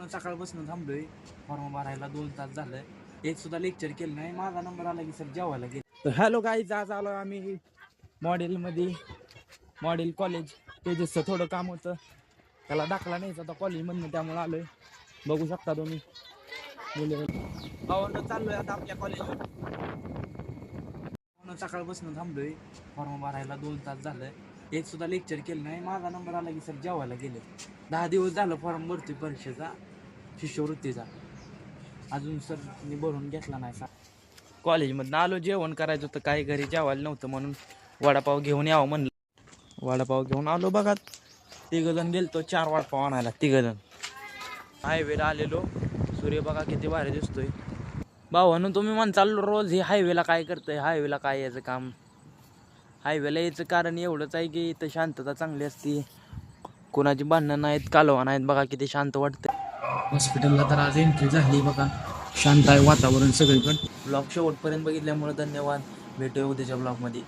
सकाळपासून थांबलोय फॉर्म भरायला 2 तास झालं. एक सुद्धा लेक्चर केलं नाही. माझा नंबर आला की सर जेवायला गेले. तर हॅलो गाईज, आज आलो आम्ही मॉडेलमध्ये. मॉडेल कॉलेज तेजसचं थोडं काम होतं, त्याला दाखला न्यायचा होता कॉलेजमधनं, त्यामुळे आलोय. बघू शकता तुम्ही भावानं चाललोय आता आपल्या कॉलेजवर. सकाळपासून थांबलोय फॉर्म भरायला 2 तास झालं. एक सुद्धा लेक्चर केलं नाही. माझा नंबर आला की सर जेवायला गेले. 10 दिवस झालं फॉर्म भरतोय परीक्षेचा, शिष्यवृत्तीचा. अजून सर मी भरून घेतला नाही. कॉलेजमधनं आलो, जेवण करायचं होतं, काही घरी जेवायला नव्हतं म्हणून वडापाव घेऊन यावं म्हणलं. वडापाव घेऊन आलो. बघा, 3 जण गेलतो 4 वडापाव आणायला. 3 जण हायवेला आलेलो. सूर्य बघा किती भारी दिसतोय. भावानं तुम्ही म्हणचाल रोज हे हायवेला काय करतंय, हायवेला काय याचं काम. हायवेला यायचं कारण एवढंच आहे की इथं शांतता चांगली असते, कोणाची भांडणं नाहीत, कालवा नाहीत. बघा किती शांत वाटतं. हॉस्पिटलला तर आज एंट्री झाली. बघा शांत आहे वातावरण सगळीकडे. ब्लॉग शेवटपर्यंत बघितल्यामुळे धन्यवाद. भेटूया उद्याच्या ब्लॉगमध्ये.